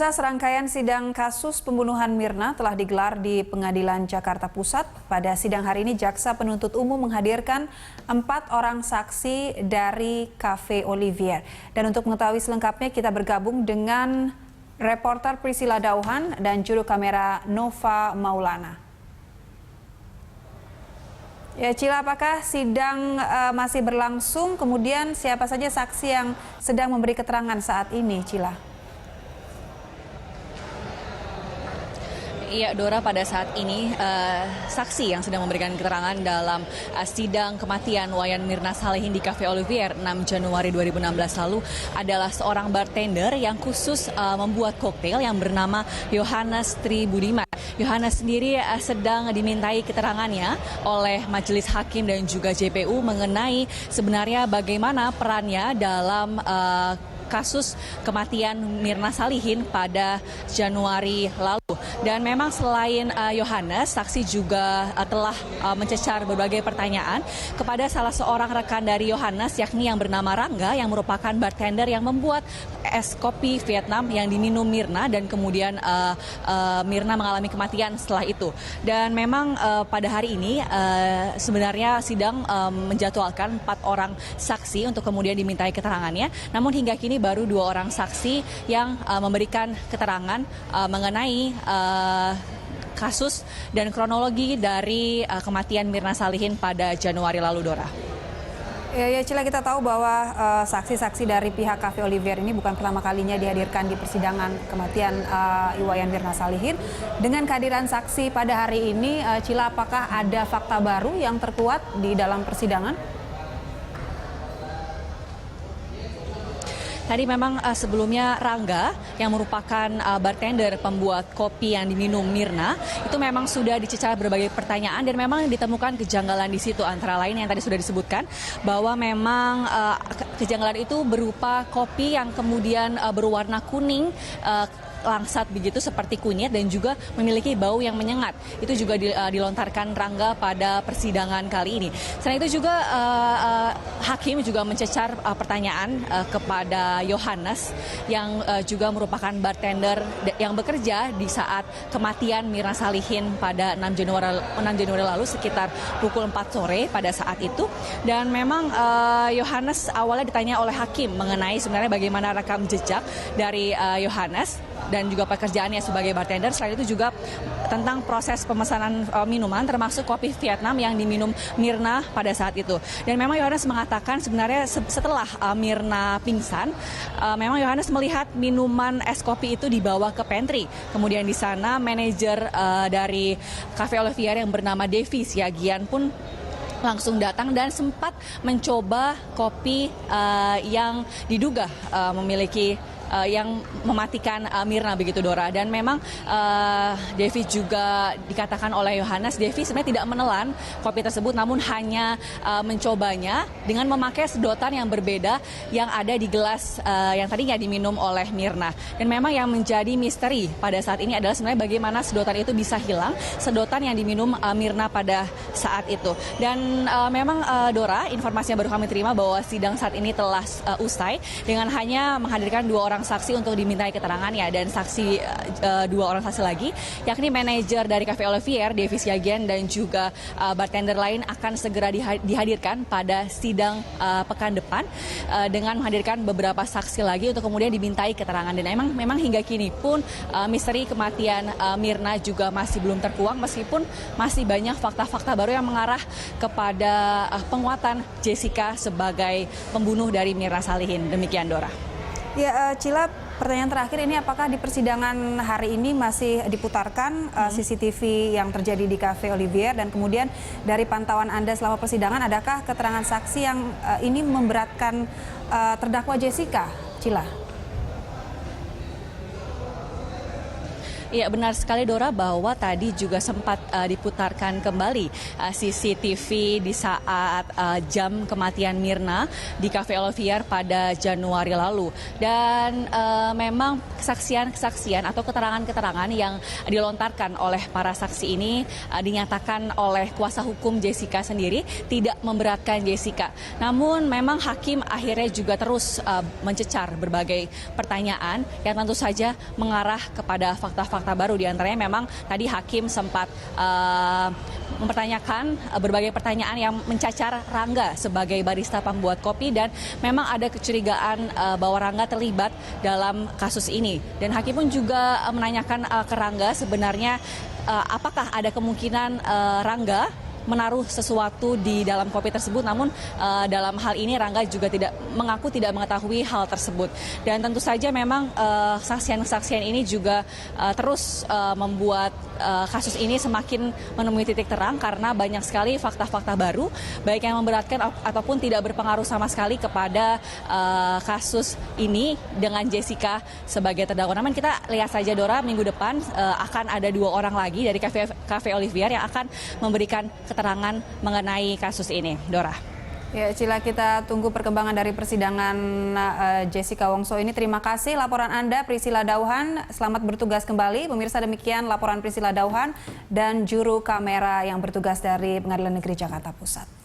Pemirsa, serangkaian sidang kasus pembunuhan Mirna telah digelar di Pengadilan Jakarta Pusat. Pada sidang hari ini, Jaksa Penuntut Umum menghadirkan 4 orang saksi dari Cafe Olivier. Dan untuk mengetahui selengkapnya, kita bergabung dengan reporter Priscilla Dauhan dan juru kamera Nova Maulana. Ya, Cila, apakah sidang masih berlangsung? Kemudian siapa saja saksi yang sedang memberi keterangan saat ini, Cila? Iya, Dora, pada saat ini saksi yang sedang memberikan keterangan dalam sidang kematian Wayan Mirna Salihin di Cafe Olivier 6 Januari 2016 lalu adalah seorang bartender yang khusus membuat koktail yang bernama Yohanes Tribudiman. Yohanes sendiri sedang dimintai keterangannya oleh Majelis Hakim dan juga JPU mengenai sebenarnya bagaimana perannya dalam kasus kematian Mirna Salihin pada Januari lalu. Dan memang selain Yohanes, saksi juga telah mencecar berbagai pertanyaan kepada salah seorang rekan dari Yohanes, yakni yang bernama Rangga, yang merupakan bartender yang membuat es kopi Vietnam yang diminum Mirna, dan kemudian Mirna mengalami kematian setelah itu. Dan memang pada hari ini sebenarnya sidang menjadwalkan 4 orang saksi untuk kemudian dimintai keterangannya. Namun hingga kini baru 2 orang saksi yang memberikan keterangan mengenai kasus dan kronologi dari kematian Mirna Salihin pada Januari lalu, Dora. Ya, Cila, kita tahu bahwa saksi-saksi dari pihak Cafe Olivier ini bukan pertama kalinya dihadirkan di persidangan kematian Wayan Mirna Salihin. Dengan kehadiran saksi pada hari ini, Cila, apakah ada fakta baru yang terkuat di dalam persidangan? Tadi memang sebelumnya Rangga yang merupakan bartender pembuat kopi yang diminum Mirna itu memang sudah dicecar berbagai pertanyaan dan memang ditemukan kejanggalan di situ, antara lain yang tadi sudah disebutkan bahwa memang kejanggalan itu berupa kopi yang kemudian berwarna kuning langsat begitu seperti kunyit dan juga memiliki bau yang menyengat. Itu juga dilontarkan Rangga pada persidangan kali ini. Selain itu juga hakim juga mencecar pertanyaan kepada Yohanes yang juga merupakan bartender yang bekerja di saat kematian Mirna Salihin pada 6 Januari lalu sekitar pukul 4 sore pada saat itu. Dan memang Yohanes awalnya ditanya oleh hakim mengenai sebenarnya bagaimana rekam jejak dari Yohanes dan juga pekerjaannya sebagai bartender. Selain itu juga tentang proses pemesanan minuman termasuk kopi Vietnam yang diminum Mirna pada saat itu. Dan memang Yohanes mengatakan sebenarnya setelah Mirna pingsan, memang Yohanes melihat minuman es kopi itu dibawa ke pantry. Kemudian di sana manajer dari Cafe Olivier yang bernama Devi Siagian pun langsung datang dan sempat mencoba kopi yang diduga memiliki yang mematikan Mirna begitu, Dora. Dan memang Devi juga dikatakan oleh Yohanes, Devi sebenarnya tidak menelan kopi tersebut namun hanya mencobanya dengan memakai sedotan yang berbeda yang ada di gelas yang tadinya diminum oleh Mirna. Dan memang yang menjadi misteri pada saat ini adalah sebenarnya bagaimana sedotan itu bisa hilang, sedotan yang diminum Mirna pada saat itu. Dan memang Dora, informasi yang baru kami terima bahwa sidang saat ini telah usai dengan hanya menghadirkan 2 orang saksi untuk dimintai keterangannya, dan saksi 2 orang saksi lagi yakni manajer dari Cafe Olivier Devi Siagian dan juga bartender lain akan segera dihadirkan pada sidang pekan depan dengan menghadirkan beberapa saksi lagi untuk kemudian dimintai keterangan. Dan memang hingga kini pun misteri kematian Mirna juga masih belum terkuak meskipun masih banyak fakta-fakta baru yang mengarah kepada penguatan Jessica sebagai pembunuh dari Mirna Salihin. Demikian, Dora. Ya, Cila, pertanyaan terakhir ini, apakah di persidangan hari ini masih diputarkan CCTV yang terjadi di Cafe Olivier, dan kemudian dari pantauan Anda selama persidangan, adakah keterangan saksi yang ini memberatkan terdakwa Jessica, Cila? Iya, benar sekali Dora, bahwa tadi juga sempat diputarkan kembali CCTV di saat jam kematian Mirna di Cafe Olivier pada Januari lalu. Dan memang kesaksian atau keterangan-keterangan yang dilontarkan oleh para saksi ini dinyatakan oleh kuasa hukum Jessica sendiri tidak memberatkan Jessica. Namun memang hakim akhirnya juga terus mencecar berbagai pertanyaan yang tentu saja mengarah kepada fakta-fakta baru. Di antaranya memang tadi hakim sempat mempertanyakan berbagai pertanyaan yang mencacar Rangga sebagai barista pembuat kopi, dan memang ada kecurigaan bahwa Rangga terlibat dalam kasus ini. Dan hakim pun juga menanyakan ke Rangga sebenarnya apakah ada kemungkinan Rangga menaruh sesuatu di dalam kopi tersebut, namun dalam hal ini Rangga juga mengaku tidak mengetahui hal tersebut. Dan tentu saja memang kesaksian-kesaksian ini juga terus membuat kasus ini semakin menemui titik terang, karena banyak sekali fakta-fakta baru, baik yang memberatkan ataupun tidak berpengaruh sama sekali kepada kasus ini dengan Jessica sebagai terdakwa. Namun kita lihat saja Dora, minggu depan akan ada 2 orang lagi dari Cafe Olivier yang akan memberikan keterangan mengenai kasus ini, Dora. Ya, Cila, kita tunggu perkembangan dari persidangan Jessica Wongso ini. Terima kasih laporan Anda, Priscila Dauhan. Selamat bertugas kembali. Pemirsa, demikian laporan Priscila Dauhan dan juru kamera yang bertugas dari Pengadilan Negeri Jakarta Pusat.